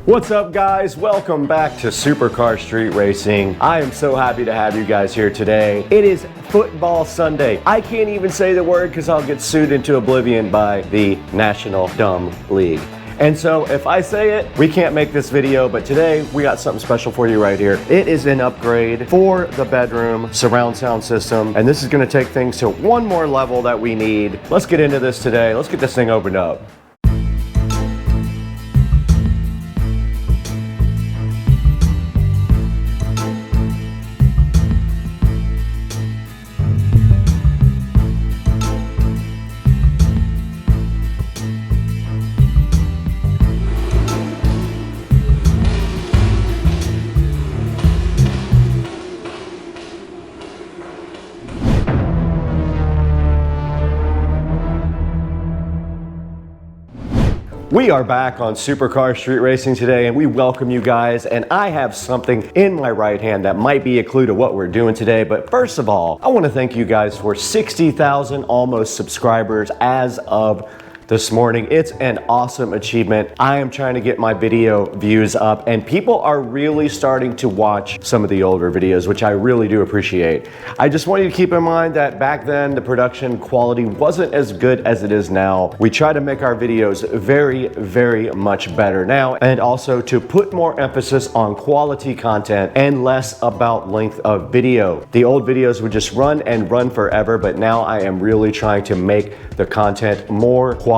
What's up, guys? Welcome back to Supercar Street Racing. I am so happy to have you guys here today. It is Football Sunday. I can't even say the word because I'll get sued into oblivion by the National Dumb League. And so if I say it, we can't make this video, but today we got something special for you right here. It is an upgrade for the bedroom surround sound system, and this is gonna take things to one more level that we need. Let's get into this today. Let's get this thing opened up. We are back on Supercar Street Racing today, and we welcome you guys, and I have something in my right hand that might be a clue to what we're doing today. But first of all, I want to thank you guys for 60,000 almost subscribers as of this morning. It's an awesome achievement. I am trying to get my video views up, and people are really starting to watch some of the older videos, which I really do appreciate. I just want you to keep in mind that back then the production quality wasn't as good as it is now. We try to make our videos very, very much better now, and also to put more emphasis on quality content and less about length of video. The old videos would just run and run forever, but now I am really trying to make the content more quality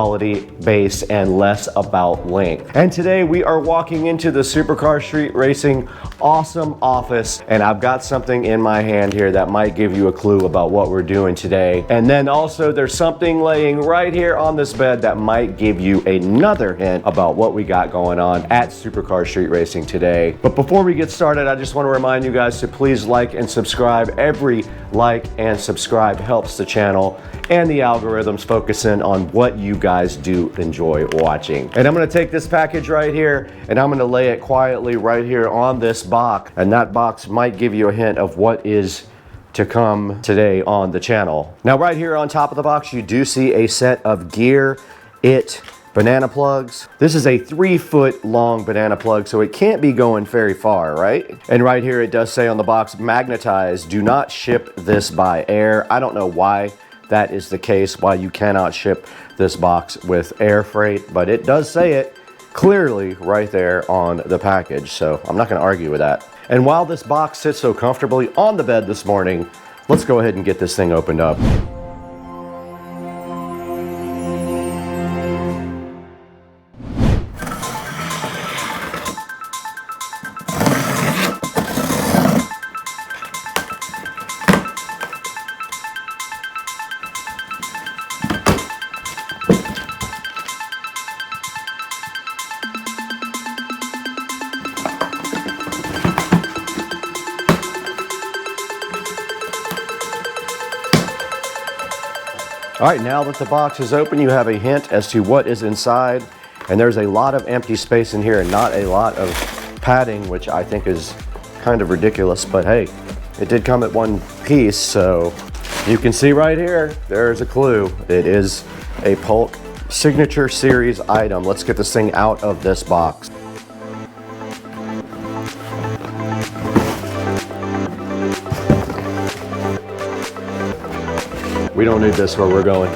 based and less about length. And today we are walking into the Supercar Street Racing awesome office, and I've got something in my hand here that might give you a clue about what we're doing today. And then also there's something laying right here on this bed that might give you another hint about what we got going on at Supercar Street Racing today. But before we get started, I just want to remind you guys to please like and subscribe. Every like and subscribe helps the channel and the algorithms focus in on what you guys do enjoy watching. And I'm gonna take this package right here and I'm gonna lay it quietly right here on this box. And that box might give you a hint of what is to come today on the channel. Now right here on top of the box, you do see a set of GearIT banana plugs. This is a 3-foot long banana plug, so it can't be going very far, right? And right here it does say on the box, magnetized, do not ship this by air. I don't know why that is the case, why you cannot ship this box with air freight, but it does say it clearly right there on the package, so I'm not gonna argue with that. And while this box sits so comfortably on the bed this morning, let's go ahead and get this thing opened up. All right, now that the box is open, you have a hint as to what is inside. And there's a lot of empty space in here and not a lot of padding, which I think is kind of ridiculous, but hey, it did come at one piece. So you can see right here, there's a clue. It is a Polk Signature Series item. Let's get this thing out of this box. We don't need this where we're going.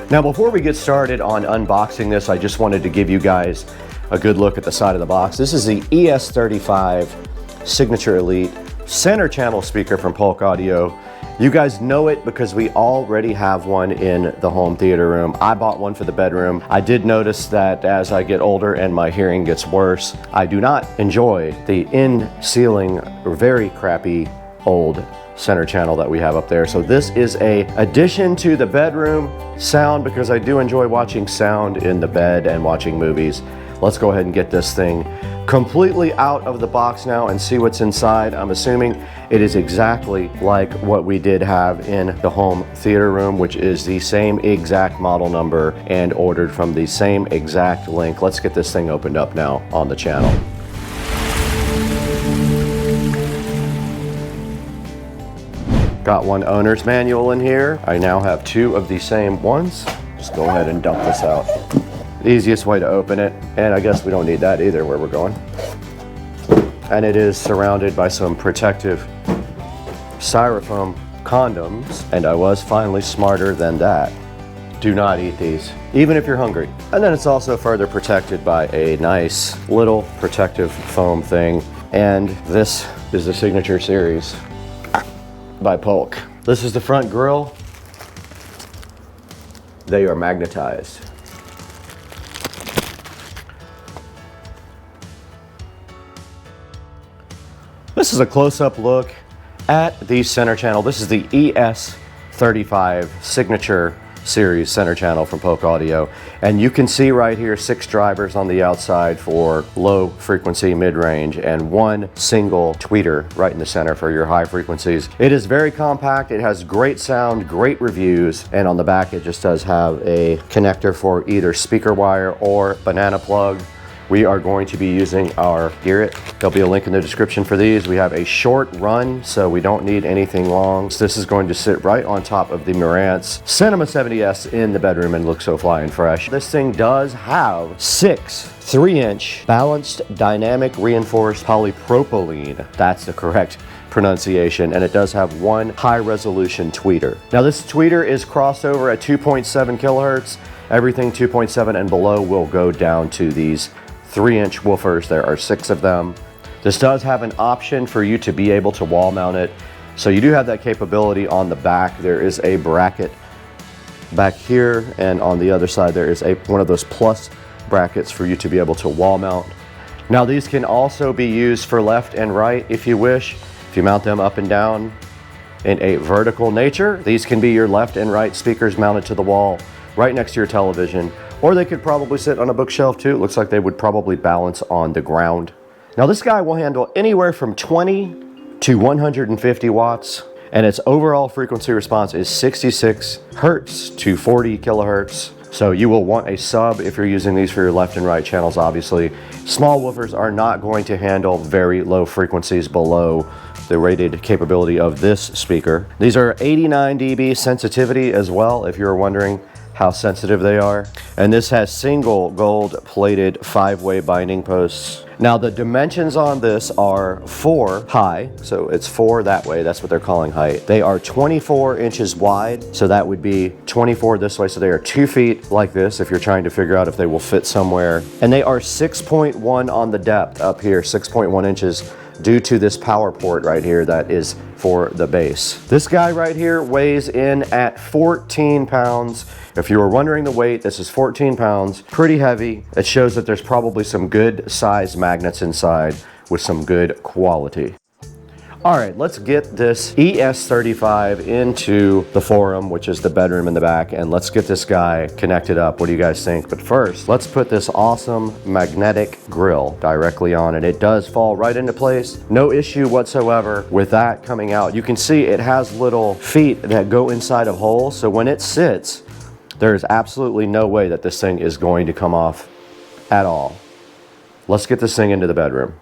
Now, before we get started on unboxing this, I just wanted to give you guys a good look at the side of the box. This is the ES65 Signature Elite center channel speaker from Polk Audio. You guys know it because we already have one in the home theater room. I bought one for the bedroom. I did notice that as I get older and my hearing gets worse, I do not enjoy the in-ceiling, very crappy old center channel that we have up there. So this is a addition to the bedroom sound because I do enjoy watching sound in the bed and watching movies. Let's go ahead and get this thing completely out of the box now and see what's inside. I'm assuming it is exactly like what we did have in the home theater room, which is the same exact model number and ordered from the same exact link. Let's get this thing opened up now on the channel. Got one owner's manual in here. I now have two of the same ones. Just go ahead and dump this out. Easiest way to open it, and I guess we don't need that either where we're going. And it is surrounded by some protective styrofoam condoms, and I was finally smarter than that. Do not eat these, even if you're hungry. And then it's also further protected by a nice little protective foam thing, and this is the Signature Series by Polk. This is the front grille. They are magnetized. This is a close-up look at the center channel. This is the ES35 Signature Series center channel from Polk Audio. And you can see right here 6 drivers on the outside for low frequency, mid-range, and one single tweeter right in the center for your high frequencies. It is very compact. It has great sound, great reviews, and on the back it just does have a connector for either speaker wire or banana plug. We are going to be using our GearIT. There'll be a link in the description for these. We have a short run, so we don't need anything long. So this is going to sit right on top of the Marantz Cinema 70S in the bedroom and look so fly and fresh. This thing does have 6 3-inch balanced dynamic reinforced polypropylene. That's the correct pronunciation, and it does have one high resolution tweeter. Now this tweeter is crossed over at 2.7 kilohertz. Everything 2.7 and below will go down to these 3-inch woofers. There are 6 of them. This does have an option for you to be able to wall mount it. So you do have that capability on the back. There is a bracket back here, and on the other side there is one of those plus brackets for you to be able to wall mount. Now these can also be used for left and right if you wish. If you mount them up and down in a vertical nature, these can be your left and right speakers mounted to the wall right next to your television, or they could probably sit on a bookshelf too. It looks like they would probably balance on the ground. Now this guy will handle anywhere from 20 to 150 watts, and its overall frequency response is 66 hertz to 40 kilohertz. So you will want a sub if you're using these for your left and right channels, obviously. Small woofers are not going to handle very low frequencies below the rated capability of this speaker. These are 89 dB sensitivity as well, if you're wondering how sensitive they are. And this has single gold plated 5-way binding posts. Now the dimensions on this are 4 high, so it's 4 that way, that's what they're calling height. They are 24 inches wide, so that would be 24 this way, so they are 2 feet like this if you're trying to figure out if they will fit somewhere. And they are 6.1 on the depth up here, 6.1 inches, due to this power port right here that is for the bass. This guy right here weighs in at 14 pounds. If you were wondering the weight, this is 14 pounds, pretty heavy. It shows that there's probably some good size magnets inside with some good quality. All right, let's get this ES35 into the forum, which is the bedroom in the back, and let's get this guy connected up. What do you guys think? But first, let's put this awesome magnetic grill directly on it. It does fall right into place. No issue whatsoever with that coming out. You can see it has little feet that go inside of holes, so when it sits, there is absolutely no way that this thing is going to come off at all. Let's get this thing into the bedroom.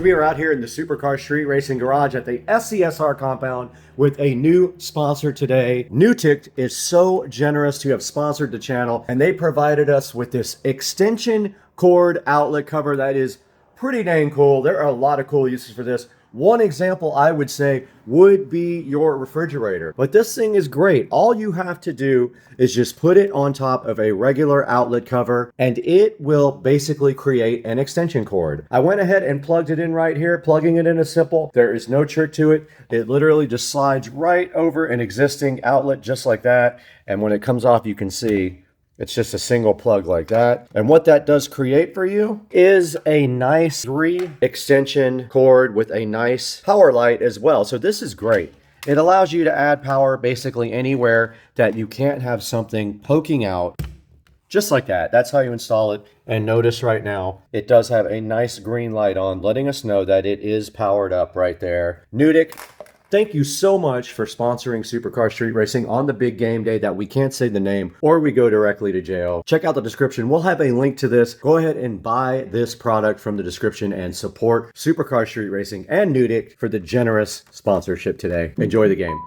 We are out here in the Supercar Street Racing Garage at the SCSR compound with a new sponsor today. Nutict is so generous to have sponsored the channel, and they provided us with this extension cord outlet cover that is pretty dang cool. There are a lot of cool uses for this. One example I would say would be your refrigerator. But this thing is great. All you have to do is just put it on top of a regular outlet cover and it will basically create an extension cord. I went ahead and plugged it in right here. Plugging it in is simple. There is no trick to it. It literally just slides right over an existing outlet just like that. And when it comes off, you can see It's just a single plug like that. And what that does create for you is a nice 3 extension cord with a nice power light as well. So this is great. It allows you to add power basically anywhere that you can't have something poking out. Just like that. That's how you install it. And notice right now, it does have a nice green light on, letting us know that it is powered up right there. Nutict, thank you so much for sponsoring Supercar Street Racing on the big game day that we can't say the name or we go directly to jail. Check out the description. We'll have a link to this. Go ahead and buy this product from the description and support Supercar Street Racing and Nutict for the generous sponsorship today. Enjoy the game.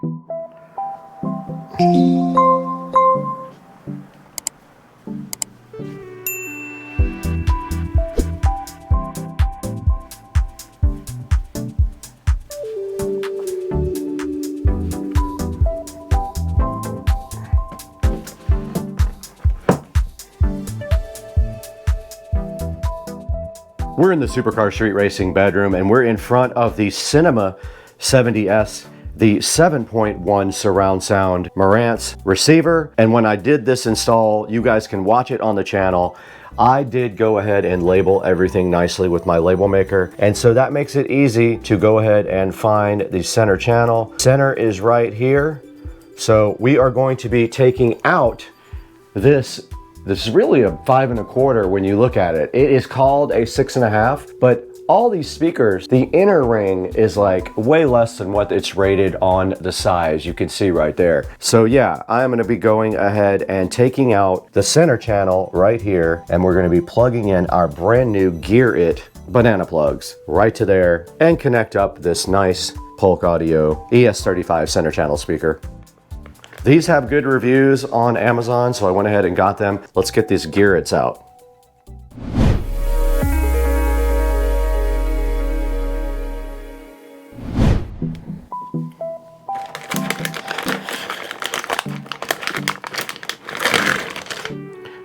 We're in the Supercar Street Racing bedroom and we're in front of the Cinema 70S, the 7.1 surround sound Marantz receiver. And when I did this install, you guys can watch it on the channel. I did go ahead and label everything nicely with my label maker. And so that makes it easy to go ahead and find the center channel. Center is right here. So we are going to be taking out this is really a 5 1/4 when you look at it. It is called a 6 1/2, but all these speakers, the inner ring is like way less than what it's rated on the size. You can see right there. So yeah, I'm gonna be going ahead and taking out the center channel right here, and we're gonna be plugging in our brand new GearIT banana plugs right to there and connect up this nice Polk Audio ES63 center channel speaker. These have good reviews on Amazon, so I went ahead and got them. Let's get these GearITs out.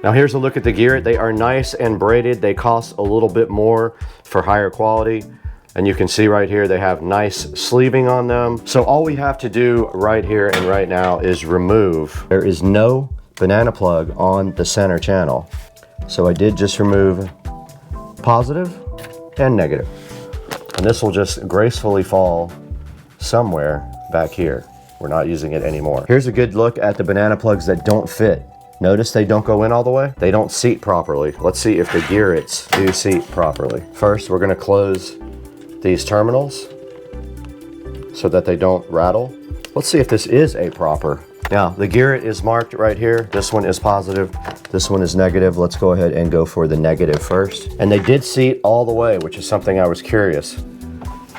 Now here's a look at the GearIT. They are nice and braided. They cost a little bit more for higher quality. And you can see right here, they have nice sleeving on them. So all we have to do right here and right now is remove. There is no banana plug on the center channel. So I did just remove positive and negative. And this will just gracefully fall somewhere back here. We're not using it anymore. Here's a good look at the banana plugs that don't fit. Notice they don't go in all the way. They don't seat properly. Let's see if the GearITs do seat properly. First, we're gonna close these terminals so that they don't rattle. Let's see if this is a proper. Now the GearIT is marked right here. This one is positive, this one is negative. Let's go ahead and go for the negative first. And they did seat all the way, which is something I was curious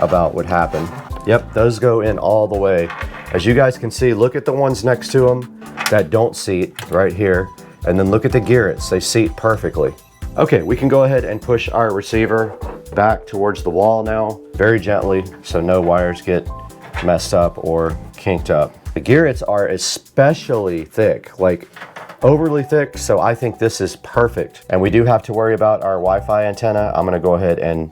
about would happen. Yep, those go in all the way. As you guys can see, look at the ones next to them that don't seat right here. And then look at the GearITs, they seat perfectly. Okay, we can go ahead and push our receiver back towards the wall now, very gently, so no wires get messed up or kinked up. The GearITs are especially thick, like overly thick, so I think this is perfect. And we do have to worry about our Wi-Fi antenna. I'm gonna go ahead and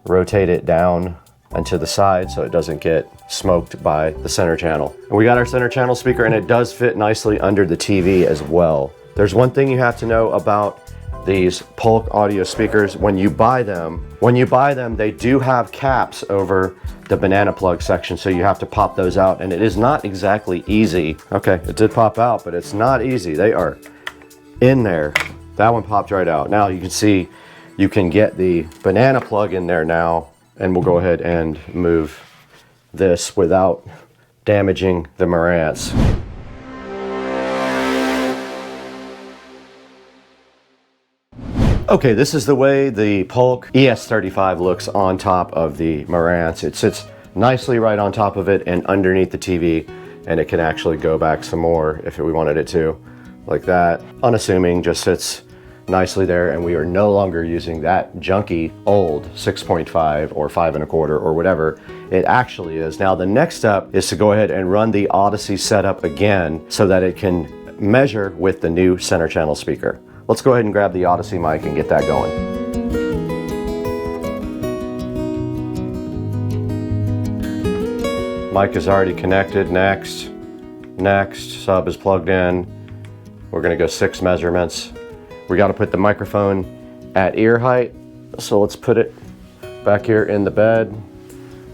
rotate it down and to the side so it doesn't get smoked by the center channel. And we got our center channel speaker, and it does fit nicely under the TV as well. There's one thing you have to know about these Polk audio speakers. When you buy them, they do have caps over the banana plug section, so you have to pop those out, and it is not exactly easy. Okay, it did pop out, but it's not easy. They are in there. That one popped right out. Now you can see you can get the banana plug in there now, and we'll go ahead and move this without damaging the Marantz. Okay, this is the way the Polk ES65 looks on top of the Marantz. It sits nicely right on top of it and underneath the TV, and it can actually go back some more if we wanted it to, like that. Unassuming, just sits nicely there, and we are no longer using that junky old 6.5 or 5 1/4 or whatever it actually is. Now the next step is to go ahead and run the Audyssey Setup again so that it can measure with the new center channel speaker. Let's go ahead and grab the Audyssey mic and get that going. Mic is already connected. Next, sub is plugged in. We're gonna go 6 measurements. We gotta put the microphone at ear height. So let's put it back here in the bed,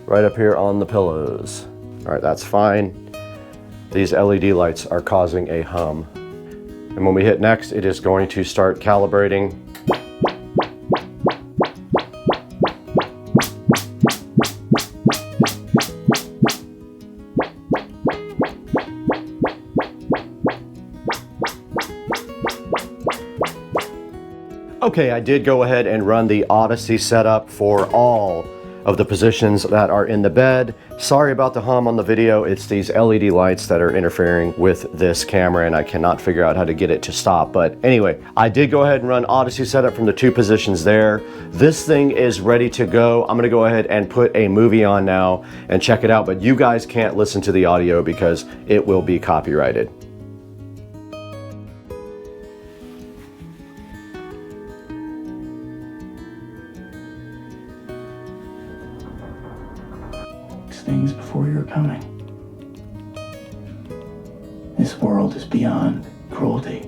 right up here on the pillows. All right, that's fine. These LED lights are causing a hum. And when we hit next, it is going to start calibrating. Okay, I did go ahead and run the Audyssey setup for all of the positions that are in the bed. Sorry about the hum on the video. It's these LED lights that are interfering with this camera and I cannot figure out how to get it to stop. But anyway, I did go ahead and run Audyssey setup from the 2 positions there. This thing is ready to go. I'm gonna go ahead and put a movie on now and check it out, but you guys can't listen to the audio because it will be copyrighted. Things before your coming. This world is beyond cruelty.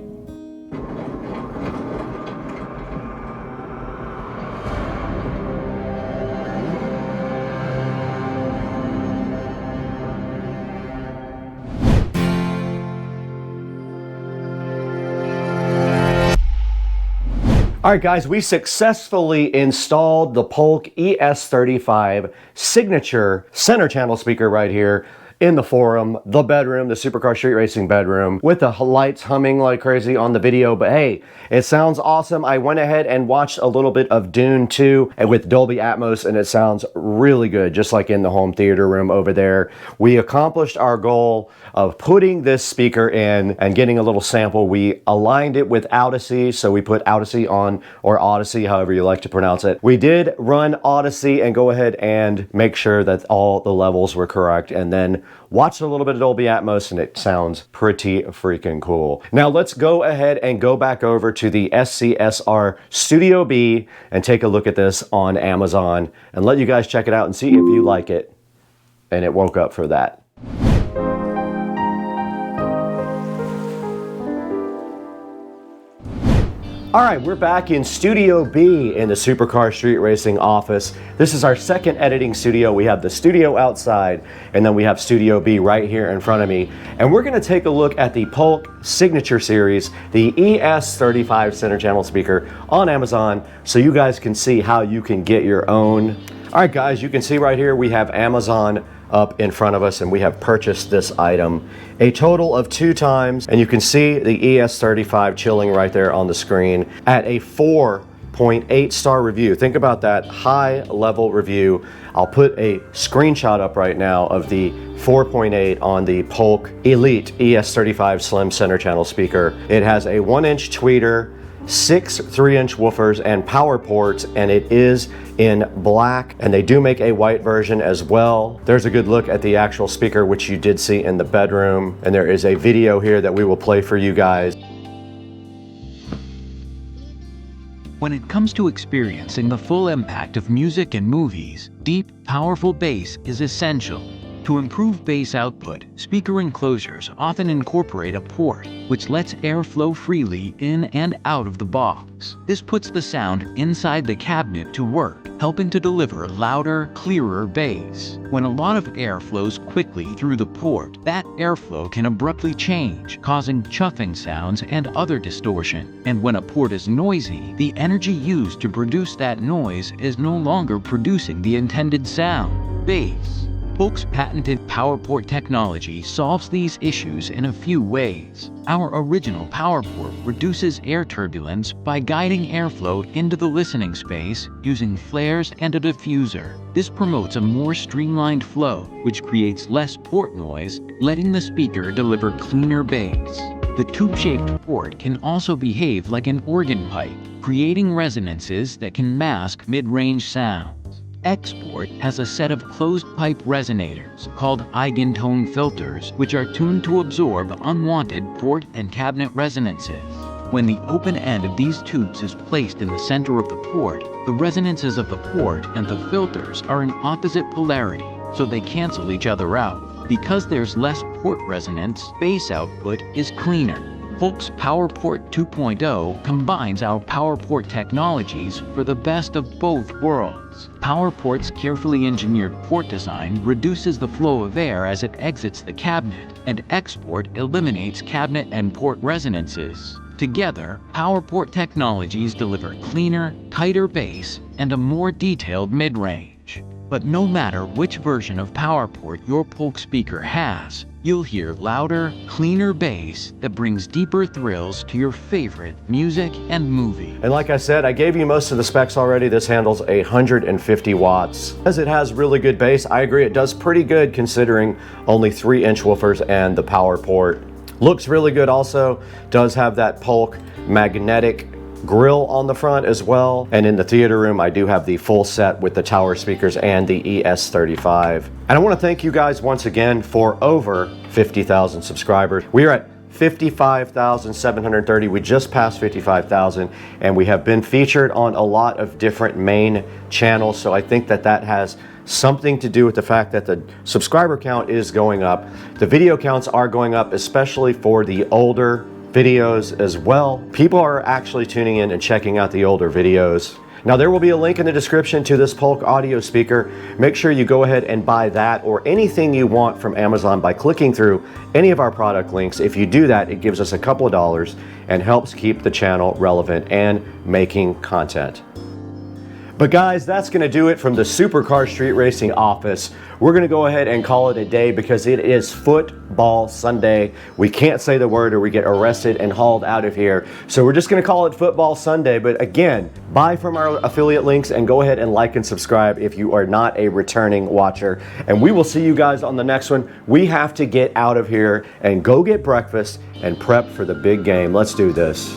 All right, guys, we successfully installed the Polk ES65 signature center channel speaker right here in the forum, the bedroom, the Supercar Street Racing bedroom, with the lights humming like crazy on the video. But hey, it sounds awesome. I went ahead and watched a little bit of Dune 2 with Dolby Atmos, and it sounds really good, just like in the home theater room over there. We accomplished our goal of putting this speaker in and getting a little sample. We aligned it with Audyssey, so we put Audyssey on, or Audyssey, however you like to pronounce it. We did run Audyssey and go ahead and make sure that all the levels were correct, and then watched a little bit of Dolby Atmos, and it sounds pretty freaking cool. Now let's go ahead and go back over to the SCSR Studio B and take a look at this on Amazon and let you guys check it out and see if you like it. And it woke up for that. All right, we're back in Studio B in the Supercar Street Racing office. This is our second editing studio. We have the studio outside, and then we have Studio B right here in front of me. And we're gonna take a look at the Polk Signature Series, the ES35 center channel speaker on Amazon, so you guys can see how you can get your own. All right, guys, you can see right here we have Amazon up in front of us, and we have purchased this item a total of 2 times, and you can see the ES35 chilling right there on the screen at a 4.8 star review. Think about that, high level review. I'll put a screenshot up right now of the 4.8 on the Polk Elite ES35 Slim center channel speaker. It has a 1-inch tweeter, 6 3-inch woofers and power ports, and it is in black, and they do make a white version as well. There's a good look at the actual speaker, which you did see in the bedroom, and there is a video here that we will play for you guys. When it comes to experiencing the full impact of music and movies, deep, powerful bass is essential. To improve bass output, speaker enclosures often incorporate a port, which lets air flow freely in and out of the box. This puts the sound inside the cabinet to work, helping to deliver louder, clearer bass. When a lot of air flows quickly through the port, that airflow can abruptly change, causing chuffing sounds and other distortion. And when a port is noisy, the energy used to produce that noise is no longer producing the intended sound, bass. Polk's patented PowerPort technology solves these issues in a few ways. Our original PowerPort reduces air turbulence by guiding airflow into the listening space using flares and a diffuser. This promotes a more streamlined flow, which creates less port noise, letting the speaker deliver cleaner bass. The tube-shaped port can also behave like an organ pipe, creating resonances that can mask mid-range sounds. Export has a set of closed-pipe resonators called eigentone filters, which are tuned to absorb unwanted port and cabinet resonances. When the open end of these tubes is placed in the center of the port, the resonances of the port and the filters are in opposite polarity, so they cancel each other out. Because there's less port resonance, bass output is cleaner. Polk's PowerPort 2.0 combines our PowerPort technologies for the best of both worlds. PowerPort's carefully engineered port design reduces the flow of air as it exits the cabinet, and export eliminates cabinet and port resonances. Together, PowerPort technologies deliver cleaner, tighter bass and a more detailed mid-range. But no matter which version of PowerPort your Polk speaker has, you'll hear louder, cleaner bass that brings deeper thrills to your favorite music and movie. And like I said, I gave you most of the specs already. This handles 150 watts. As it has really good bass, I agree it does pretty good considering only 3-inch woofers and the PowerPort. Looks really good also. Does have that Polk magnetic grill on the front as well. And in the theater room, I do have the full set with the tower speakers and the ES35. And I want to thank you guys once again for over 50,000 subscribers. We are at 55,730. We just passed 55,000, and we have been featured on a lot of different main channels. So I think that that has something to do with the fact that the subscriber count is going up. The video counts are going up, especially for the older videos as well. People are actually tuning in and checking out the older videos. Now there will be a link in the description to this Polk audio speaker. Make sure you go ahead and buy that or anything you want from Amazon by clicking through any of our product links. If you do that, it gives us a couple of dollars and helps keep the channel relevant and making content. But guys, that's going to do it from the Supercar Street Racing office. We're going to go ahead and call it a day because it is Football Sunday. We can't say the word or we get arrested and hauled out of here. So we're just going to call it Football Sunday. But again, buy from our affiliate links and go ahead and like and subscribe if you are not a returning watcher. And we will see you guys on the next one. We have to get out of here and go get breakfast and prep for the big game. Let's do this.